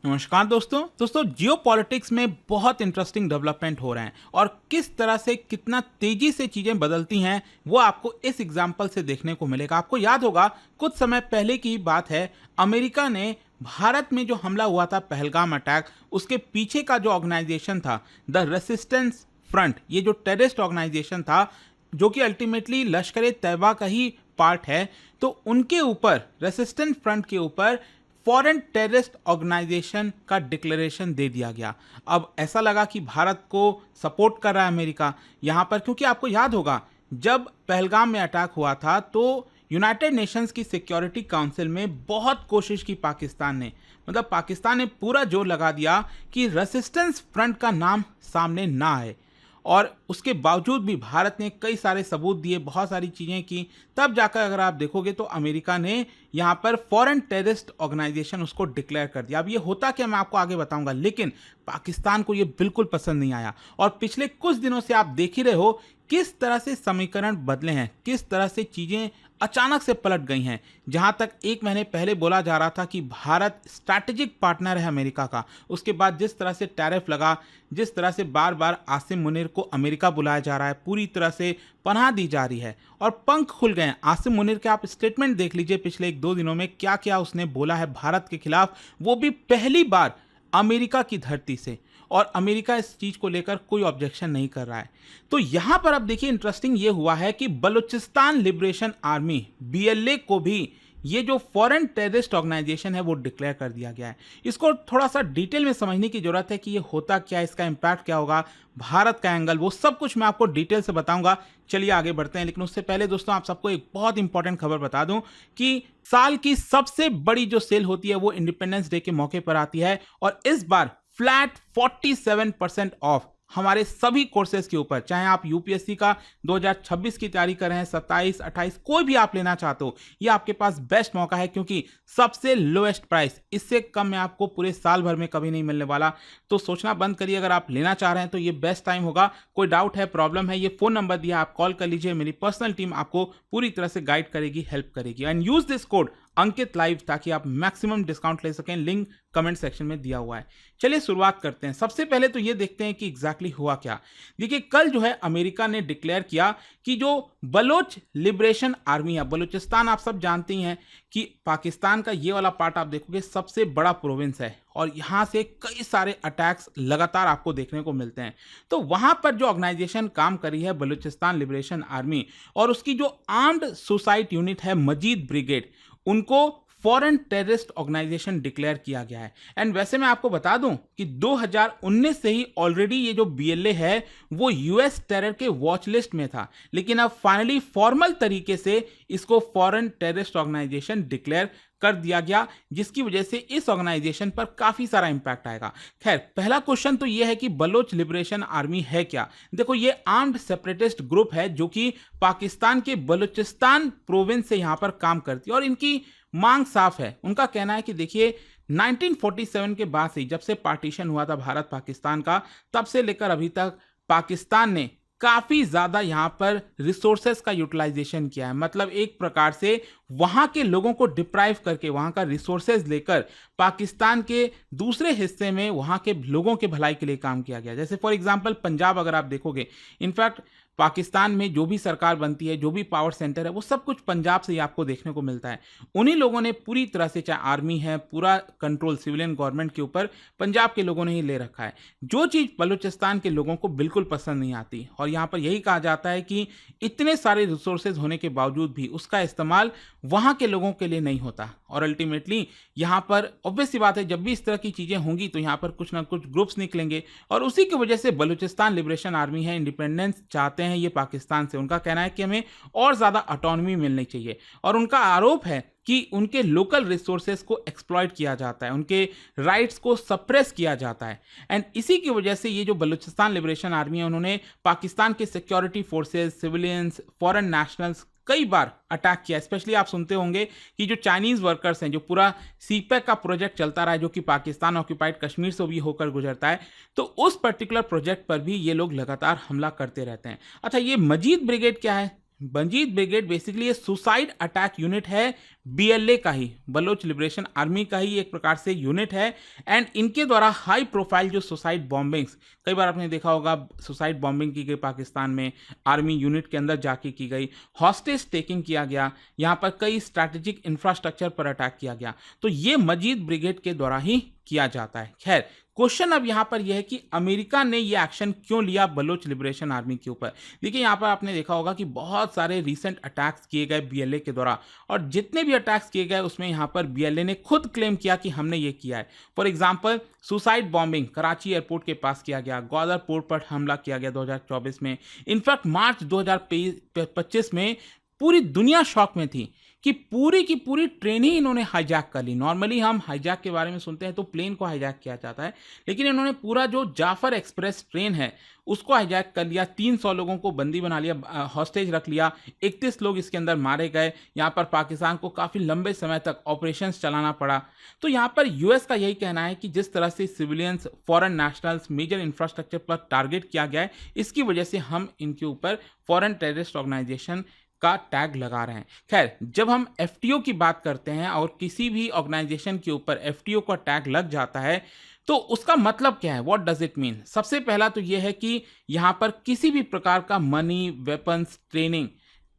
नमस्कार दोस्तों जियोपॉलिटिक्स में बहुत इंटरेस्टिंग डेवलपमेंट हो रहे हैं और किस तरह से कितना तेजी से चीजें बदलती हैं वो आपको इस एग्जाम्पल से देखने को मिलेगा। आपको याद होगा कुछ समय पहले की बात है, अमेरिका ने भारत में जो हमला हुआ था पहलगाम अटैक, उसके पीछे का जो ऑर्गेनाइजेशन था द रेसिस्टेंस फ्रंट, ये जो टेररिस्ट ऑर्गेनाइजेशन था जो कि अल्टीमेटली लश्कर ए तैयबा का ही पार्ट है, तो उनके ऊपर रेसिस्टेंस फ्रंट के ऊपर फॉरेन टेररिस्ट ऑर्गेनाइजेशन का डिक्लेरेशन दे दिया गया। अब ऐसा लगा कि भारत को सपोर्ट कर रहा है अमेरिका यहां पर, क्योंकि आपको याद होगा जब पहलगाम में अटैक हुआ था तो यूनाइटेड नेशंस की सिक्योरिटी काउंसिल में बहुत कोशिश की पाकिस्तान ने, मतलब पाकिस्तान ने पूरा जोर लगा दिया कि रेसिस्टेंस फ्रंट का नाम सामने ना आए, और उसके बावजूद भी भारत ने कई सारे सबूत दिए, बहुत सारी चीज़ें की, तब जाकर अगर आप देखोगे तो अमेरिका ने यहाँ पर फॉरेन टेररिस्ट ऑर्गेनाइजेशन उसको डिक्लेयर कर दिया। अब ये होता क्या मैं आपको आगे बताऊंगा, लेकिन पाकिस्तान को ये बिल्कुल पसंद नहीं आया और पिछले कुछ दिनों से आप देख ही रहे हो किस तरह से समीकरण बदले हैं, किस तरह से चीज़ें अचानक से पलट गई हैं। जहां तक एक महीने पहले बोला जा रहा था कि भारत स्ट्रैटेजिक पार्टनर है अमेरिका का, उसके बाद जिस तरह से टैरिफ लगा, जिस तरह से बार बार आसिम मुनीर को अमेरिका बुलाया जा रहा है, पूरी तरह से पनाह दी जा रही है और पंख खुल गए हैं। आसिम मुनीर के आप स्टेटमेंट देख लीजिए पिछले 1-2 दिनों में क्या क्या उसने बोला है भारत के खिलाफ, वो भी पहली बार अमेरिका की धरती से, और अमेरिका इस चीज को लेकर कोई ऑब्जेक्शन नहीं कर रहा है। तो यहां पर अब देखिए इंटरेस्टिंग ये हुआ है कि बलूचिस्तान लिबरेशन आर्मी BLA को भी ये जो फॉरेन टेररिस्ट ऑर्गेनाइजेशन है वो डिक्लेयर कर दिया गया है। इसको थोड़ा सा डिटेल में समझने की जरूरत है कि ये होता क्या है, इसका इंपैक्ट क्या होगा, भारत का एंगल, वो सब कुछ मैं आपको डिटेल से बताऊंगा। चलिए आगे बढ़ते हैं, लेकिन उससे पहले दोस्तों आप सबको एक बहुत इंपॉर्टेंट खबर बता दूं कि साल की सबसे बड़ी जो सेल होती है वो इंडिपेंडेंस डे के मौके पर आती है, और इस बार फ्लैट 47% ऑफ हमारे सभी कोर्सेज के ऊपर, चाहे आप यूपीएससी का 2026 की तैयारी कर रहे हैं, 27, 28 कोई भी आप लेना चाहते हो, ये आपके पास बेस्ट मौका है, क्योंकि सबसे लोएस्ट प्राइस, इससे कम में आपको पूरे साल भर में कभी नहीं मिलने वाला। तो सोचना बंद करिए, अगर आप लेना चाह रहे हैं तो ये बेस्ट टाइम होगा। कोई डाउट है, प्रॉब्लम है, ये फोन नंबर दिया, आप कॉल कर लीजिए, मेरी पर्सनल टीम आपको पूरी तरह से गाइड करेगी, हेल्प करेगी। And use this code Ankit live ताकि आप मैक्सिमम डिस्काउंट ले सकें, लिंक कमेंट सेक्शन में दिया हुआ है। चलिए शुरुआत करते हैं। सबसे पहले तो ये देखते हैं कि एग्जैक्टली हुआ क्या। देखिए कल जो है अमेरिका ने डिक्लेयर किया कि जो बलोच लिबरेशन आर्मी है, बलूचिस्तान आप सब जानते हैं कि पाकिस्तान का ये वाला पार्ट आप देखोगे सबसे बड़ा प्रोविंस है और यहां से कई सारे अटैक्स लगातार आपको देखने को मिलते हैं। तो वहां पर जो ऑर्गेनाइजेशन काम करी है बलूचिस्तान लिबरेशन आर्मी, और उसकी जो आर्म्ड सुसाइड यूनिट है मजीद ब्रिगेड, उनको फॉरेन टेररिस्ट ऑर्गेनाइजेशन डिक्लेयर किया गया है। एंड वैसे मैं आपको बता दूं कि 2019 से ही ऑलरेडी ये जो BLA है वो US टेरर के वॉच लिस्ट में था, लेकिन अब फाइनली फॉर्मल तरीके से इसको फॉरेन टेररिस्ट ऑर्गेनाइजेशन डिक्लेयर कर दिया गया, जिसकी वजह से इस ऑर्गेनाइजेशन पर काफी सारा इंपैक्ट आएगा। खैर पहला क्वेश्चन तो यह है कि बलोच लिबरेशन आर्मी है क्या। देखो ये आर्म्ड सेपरेटिस्ट ग्रुप है जो कि पाकिस्तान के बलूचिस्तान प्रोविंस से यहां पर काम करती है, और इनकी मांग साफ है। उनका कहना है कि देखिए 1947 के बाद से, जब से पार्टीशन हुआ था भारत पाकिस्तान का, तब से लेकर अभी तक पाकिस्तान ने काफी ज्यादा यहां पर रिसोर्सेस का यूटिलाइजेशन किया है। मतलब एक प्रकार से वहां के लोगों को डिप्राइव करके, वहां का रिसोर्सेज लेकर पाकिस्तान के दूसरे हिस्से में वहां के लोगों के भलाई के लिए काम किया गया। जैसे फॉर एग्जांपल पंजाब अगर आप देखोगे, इनफैक्ट पाकिस्तान में जो भी सरकार बनती है, जो भी पावर सेंटर है, वो सब कुछ पंजाब से ही आपको देखने को मिलता है। उन्हीं लोगों ने पूरी तरह से, चाहे आर्मी है, पूरा कंट्रोल सिविलियन गवर्नमेंट के ऊपर पंजाब के लोगों ने ही ले रखा है, जो चीज बलूचिस्तान के लोगों को बिल्कुल पसंद नहीं आती। और यहाँ पर यही कहा जाता है कि इतने सारे रिसोर्सेज होने के बावजूद भी उसका इस्तेमाल वहां के लोगों के लिए नहीं होता, और अल्टीमेटली यहाँ पर ऑब्वियस सी बात है जब भी इस तरह की चीजें होंगी तो यहाँ पर कुछ ना कुछ ग्रुप्स निकलेंगे, और उसी की वजह से बलूचिस्तान लिबरेशन आर्मी है, इंडिपेंडेंस चाहते हैं ये पाकिस्तान से। उनका कहना है कि हमें और ज्यादा ऑटोनॉमी मिलनी चाहिए, और उनका आरोप है कि उनके लोकल रिसोर्सेज को एक्सप्लॉइट किया जाता है, उनके राइट्स को सप्रेस किया जाता है। एंड इसी की वजह से ये जो बलूचिस्तान लिबरेशन आर्मी है, उन्होंने पाकिस्तान के security forces, civilians, foreign nationals कई बार अटैक किया। स्पेशली आप सुनते होंगे कि जो चाइनीज वर्कर्स हैं, जो पूरा सीपेक का प्रोजेक्ट चलता रहा है, जो कि पाकिस्तान ऑक्यूपाइड कश्मीर से भी होकर गुजरता है, तो उस पर्टिकुलर प्रोजेक्ट पर भी ये लोग लगातार हमला करते रहते हैं। अच्छा, ये मजीद ब्रिगेड क्या है? मंजीत ब्रिगेड बेसिकली ये सुसाइड अटैक यूनिट है, बीएलए का ही, बलोच लिबरेशन आर्मी का ही एक प्रकार से यूनिट है। एंड इनके द्वारा हाई प्रोफाइल जो सुसाइड बॉम्बिंग्स, कई बार आपने देखा होगा सुसाइड बॉम्बिंग की गई पाकिस्तान में, आर्मी यूनिट के अंदर जाके की गई, हॉस्टेज टेकिंग किया गया, यहाँ पर कई स्ट्रैटेजिक इंफ्रास्ट्रक्चर पर अटैक किया गया, तो ये मंजीत ब्रिगेड के द्वारा ही किया जाता है। खैर, क्वेश्चन अब यहां पर यह है कि अमेरिका ने यह एक्शन क्यों लिया बलोच लिबरेशन आर्मी के ऊपर। देखिए, यहां पर आपने देखा होगा कि बहुत सारे रीसेंट अटैक्स किए गए बीएलए के द्वारा, और जितने भी अटैक्स किए गए उसमें यहां पर बीएलए ने खुद क्लेम किया कि हमने ये किया है। For example, suicide bombing Karachi airport के पास किया गया, ग्वादर पोर्ट पर हमला किया गया 2024 में। इनफैक्ट मार्च 2025 में पूरी दुनिया शॉक में थी कि पूरी की पूरी ट्रेन ही इन्होंने हाईजैक कर ली। नॉर्मली हम हाईजैक के बारे में सुनते हैं तो प्लेन को हाईजैक किया जाता है, लेकिन इन्होंने पूरा जो जाफर एक्सप्रेस ट्रेन है उसको हाईजैक कर लिया, 300 लोगों को बंदी बना लिया, हॉस्टेज रख लिया, 31 लोग इसके अंदर मारे गए। यहाँ पर पाकिस्तान को काफ़ी लंबे समय तक ऑपरेशंस चलाना पड़ा। तो यहाँ पर यूएस का यही कहना है कि जिस तरह से civilians, foreign nationals, major infrastructure पर टारगेट किया गया है, इसकी वजह से हम इनके ऊपर फॉरेन टेररिस्ट ऑर्गेनाइजेशन का टैग लगा रहे हैं। खैर, जब हम एफटीओ की बात करते हैं और किसी भी ऑर्गेनाइजेशन के ऊपर एफटीओ का टैग लग जाता है तो उसका मतलब क्या है, व्हाट डज इट मीन। सबसे पहला तो यह है कि यहां पर किसी भी प्रकार का मनी, वेपन्स, ट्रेनिंग,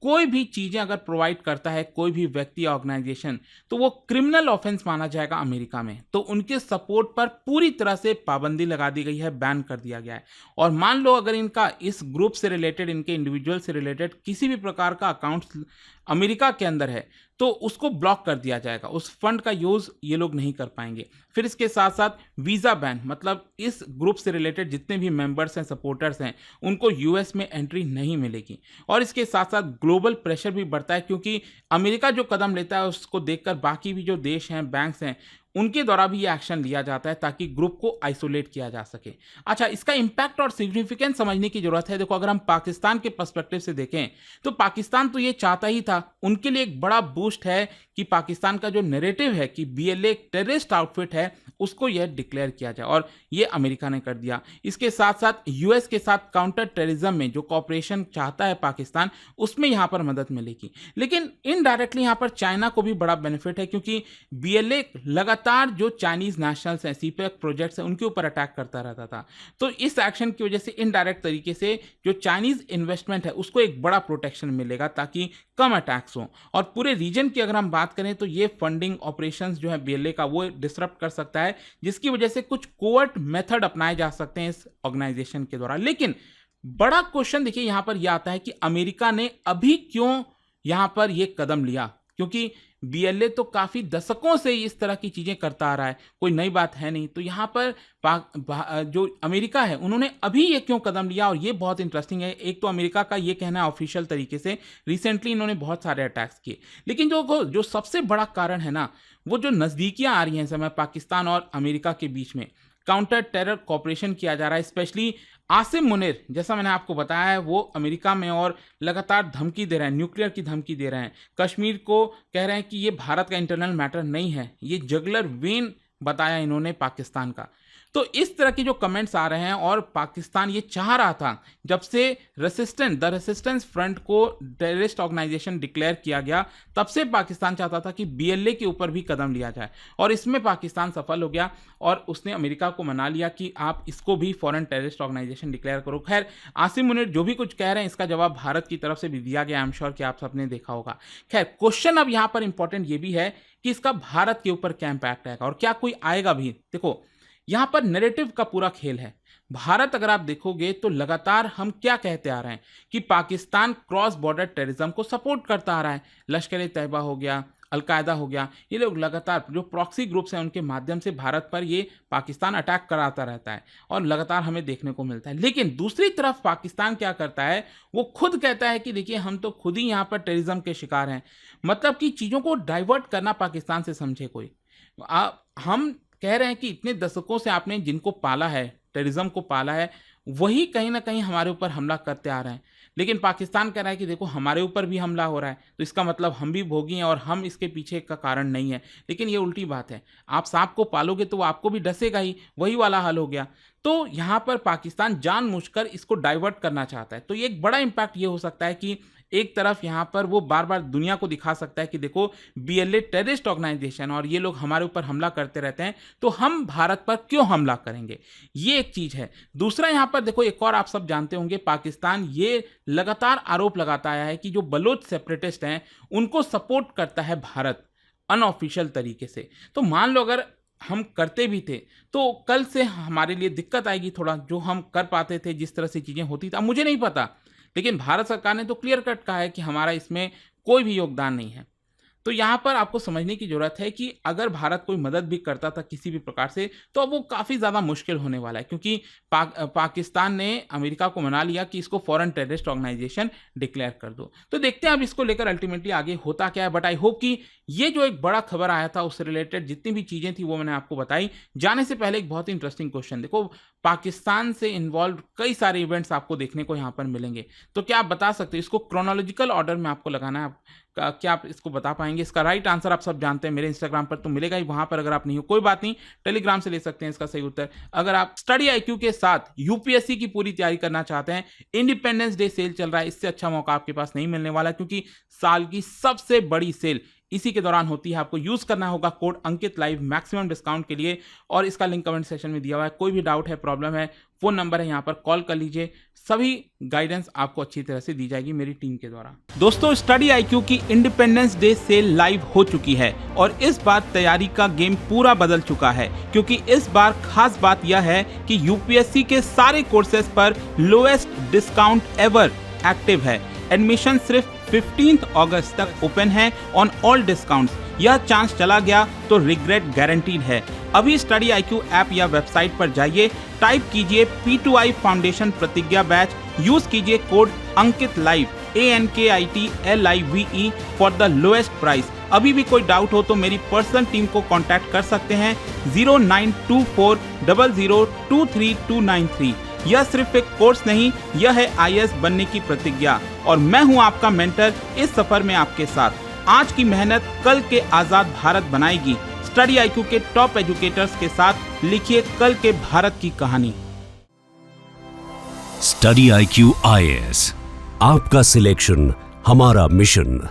कोई भी चीजें अगर प्रोवाइड करता है कोई भी व्यक्ति या ऑर्गेनाइजेशन, तो वो क्रिमिनल ऑफेंस माना जाएगा अमेरिका में। तो उनके सपोर्ट पर पूरी तरह से पाबंदी लगा दी गई है, बैन कर दिया गया है। और मान लो अगर इनका इस ग्रुप से रिलेटेड, इनके इंडिविजुअल से रिलेटेड किसी भी प्रकार का अकाउंट अमेरिका के अंदर है तो उसको ब्लॉक कर दिया जाएगा, उस फंड का यूज ये लोग नहीं कर पाएंगे। फिर इसके साथ साथ वीजा बैन, मतलब इस ग्रुप से रिलेटेड जितने भी मेंबर्स हैं, सपोर्टर्स हैं, उनको यूएस में एंट्री नहीं मिलेगी। और इसके साथ साथ ग्लोबल प्रेशर भी बढ़ता है, क्योंकि अमेरिका जो कदम लेता है उसको देखकर बाकी भी जो देश हैं, बैंक्स हैं, उनके द्वारा भी ये एक्शन लिया जाता है ताकि ग्रुप को आइसोलेट किया जा सके। अच्छा, इसका इंपैक्ट और सिग्निफिकेंस समझने की जरूरत है। देखो, अगर हम पाकिस्तान के पर्सपेक्टिव से देखें तो पाकिस्तान तो ये चाहता ही था, उनके लिए एक बड़ा बूस्ट है कि पाकिस्तान का जो नैरेटिव है कि बीएलए एक टेररिस्ट आउटफिट है, उसको यह डिक्लेयर किया जाए, और ये अमेरिका ने कर दिया। इसके साथ साथ यूएस के साथ काउंटर टेररिज्म में जो कॉपरेशन चाहता है पाकिस्तान, उसमें यहां पर मदद मिलेगी। लेकिन इनडायरेक्टली यहां पर चाइना को भी बड़ा बेनिफिट है, क्योंकि बीएलए लगातार जो चाइनीज नेशनल्स हैं, सीपेक प्रोजेक्ट्स हैं, उनके ऊपर अटैक करता रहता था। तो इस एक्शन की वजह से इनडायरेक्ट तरीके से जो चाइनीज इन्वेस्टमेंट है उसको एक बड़ा प्रोटेक्शन मिलेगा ताकि कम अटैक्स हो। और पूरे रीजन की अगर हम बात करें तो ये फंडिंग ऑपरेशंस जो है बीएलए का, वो डिसरप्ट कर सकता है, जिसकी वजह से कुछ कोवर्ट मेथड अपनाए जा सकते हैं इस ऑर्गेनाइजेशन के द्वारा। लेकिन बड़ा क्वेश्चन देखिए यहां पर यह आता है कि अमेरिका ने अभी क्यों यहां पर यह कदम लिया, क्योंकि बीएलए तो काफी दशकों से इस तरह की चीजें करता आ रहा है, कोई नई बात है नहीं। तो यहां पर जो अमेरिका है उन्होंने अभी ये क्यों कदम लिया, और ये बहुत इंटरेस्टिंग है। एक तो अमेरिका का ये कहना है ऑफिशियल तरीके से, रिसेंटली इन्होंने बहुत सारे अटैक्स किए, लेकिन जो सबसे बड़ा कारण है ना, वो जो नजदीकियां आ रही हैं समय पाकिस्तान और अमेरिका के बीच में, काउंटर टेरर कॉपरेशन किया जा रहा है। स्पेशली आसिम मुनीर, जैसा मैंने आपको बताया है, वो अमेरिका में और लगातार धमकी दे रहे हैं, न्यूक्लियर की धमकी दे रहे हैं। कश्मीर को कह रहे हैं कि ये भारत का इंटरनल मैटर नहीं है, ये जगलर वेन बताया इन्होंने पाकिस्तान का। तो इस तरह के जो कमेंट्स आ रहे हैं, और पाकिस्तान ये चाह रहा था जब से द रेसिस्टेंस फ्रंट को टेररिस्ट ऑर्गेनाइजेशन डिक्लेयर किया गया, तब से पाकिस्तान चाहता था कि बीएलए के ऊपर भी कदम लिया जाए, और इसमें पाकिस्तान सफल हो गया और उसने अमेरिका को मना लिया कि आप इसको भी फॉरेन टेररिस्ट ऑर्गेनाइजेशन डिक्लेयर करो। खैर, आसिम मुनीर जो भी कुछ कह रहे हैं इसका जवाब भारत की तरफ से भी दिया गया, आई एम श्योर कि आप सबने देखा होगा। खैर, क्वेश्चन अब यहां पर इंपॉर्टेंट ये भी है कि इसका भारत के ऊपर क्या इंपैक्ट आएगा, और क्या कोई आएगा भी। देखो, यहां पर नैरेटिव का पूरा खेल है। भारत अगर आप देखोगे तो लगातार हम क्या कहते आ रहे हैं कि पाकिस्तान क्रॉस बॉर्डर टेररिज्म को सपोर्ट करता आ रहा है। लश्कर-ए-तैयबा हो गया, अलकायदा हो गया, ये लोग लगातार जो प्रॉक्सी ग्रुप्स हैं उनके माध्यम से भारत पर ये पाकिस्तान अटैक कराता रहता है, और लगातार हमें देखने को मिलता है। लेकिन दूसरी तरफ पाकिस्तान क्या करता है, वो खुद कहता है कि देखिए हम तो खुद ही यहाँ पर टेररिज्म के शिकार हैं। मतलब कि चीज़ों को डाइवर्ट करना पाकिस्तान से समझे कोई। हम कह रहे हैं कि इतने दशकों से आपने जिनको पाला है, टेररिज्म को पाला है, वही कहीं ना कहीं हमारे ऊपर हमला करते आ रहे हैं। लेकिन पाकिस्तान कह रहा है कि देखो हमारे ऊपर भी हमला हो रहा है, तो इसका मतलब हम भी भोगी हैं और हम इसके पीछे का कारण नहीं है। लेकिन ये उल्टी बात है, आप सांप को पालोगे तो वो आपको भी डसेगा ही, वही वाला हाल हो गया। तो यहाँ पर पाकिस्तान जानबूझकर इसको डाइवर्ट करना चाहता है। तो ये एक बड़ा इंपैक्ट ये हो सकता है कि एक तरफ यहाँ पर वो बार बार दुनिया को दिखा सकता है कि देखो BLA टेररिस्ट ऑर्गेनाइजेशन और ये लोग हमारे ऊपर हमला करते रहते हैं, तो हम भारत पर क्यों हमला करेंगे, ये एक चीज है। दूसरा यहाँ पर देखो, एक और आप सब जानते होंगे, पाकिस्तान ये लगातार आरोप लगाता आया है कि जो बलोच सेपरेटिस्ट हैं उनको सपोर्ट करता है भारत अनऑफिशियल तरीके से। तो मान लो अगर हम करते भी थे तो कल से हमारे लिए दिक्कत आएगी थोड़ा, जो हम कर पाते थे जिस तरह से चीजें होती थी। अब मुझे नहीं पता, लेकिन भारत सरकार ने तो क्लियर कट कहा है कि हमारा इसमें कोई भी योगदान नहीं है। तो यहाँ पर आपको समझने की जरूरत है कि अगर भारत कोई मदद भी करता था किसी भी प्रकार से, तो अब वो काफ़ी ज़्यादा मुश्किल होने वाला है, क्योंकि पाकिस्तान ने अमेरिका को मना लिया कि इसको फॉरेन टेररिस्ट ऑर्गेनाइजेशन डिक्लेयर कर दो। तो देखते हैं अब इसको लेकर अल्टीमेटली आगे होता क्या है। बट आई होप कि ये जो एक बड़ा खबर आया था उससे रिलेटेड जितनी भी चीज़ें थी वो मैंने आपको बताई। जाने से पहले एक बहुत ही इंटरेस्टिंग क्वेश्चन, देखो पाकिस्तान से इन्वॉल्व कई सारे इवेंट्स आपको देखने को यहाँ पर मिलेंगे, तो क्या आप बता सकते हो इसको क्रोनोलॉजिकल ऑर्डर में आपको लगाना है, क्या आप इसको बता पाएंगे? इसका राइट आंसर आप सब जानते हैं, मेरे इंस्टाग्राम पर तो मिलेगा ही, वहां पर अगर आप नहीं हो कोई बात नहीं, टेलीग्राम से ले सकते हैं इसका सही उत्तर। अगर आप स्टडी IQ के साथ UPSC की पूरी तैयारी करना चाहते हैं, इंडिपेंडेंस डे सेल चल रहा है, इससे अच्छा मौका आपके पास नहीं मिलने वाला, क्योंकि साल की सबसे बड़ी सेल इसी के दौरान होती है। आपको यूज करना होगा कोड अंकित लाइव मैक्सिमम डिस्काउंट के लिए, और इसका लिंक कमेंट सेक्शन में दिया हुआ है। कोई भी डाउट है, प्रॉब्लम है, फोन नंबर है यहाँ पर, कॉल कर लीजिए। सभी गाइडेंस आपको अच्छी तरह से दी जाएगी मेरी टीम के द्वारा। दोस्तों, स्टडी IQ की इंडिपेंडेंस डे सेल लाइव हो चुकी है और इस बार तैयारी का गेम पूरा बदल चुका है, क्योंकि इस बार खास बात यह है कि UPSC के सारे कोर्सेज पर लोएस्ट डिस्काउंट एवर एक्टिव है। एडमिशन सिर्फ 15 अगस्त तक ओपन है ऑन ऑल डिस्काउंट्स। यह चांस चला गया तो रिग्रेट गारंटीड है। अभी स्टडी IQ ऐप या वेबसाइट पर जाइए, टाइप कीजिए P2I फाउंडेशन प्रतिज्ञा बैच, यूज कीजिए code Ankit live ANKITLIVE for the lowest price. अभी भी कोई डाउट हो तो मेरी पर्सनल टीम को कांटेक्ट कर सकते हैं 092400232993। यह सिर्फ एक कोर्स नहीं, यह है IAS बनने की प्रतिज्ञा, और मैं हूं आपका मेंटर इस सफर में आपके साथ। आज की मेहनत कल के आजाद भारत बनाएगी। स्टडी IQ के टॉप एजुकेटर्स के साथ लिखिए कल के भारत की कहानी। स्टडी IQ IAS, आपका सिलेक्शन हमारा मिशन।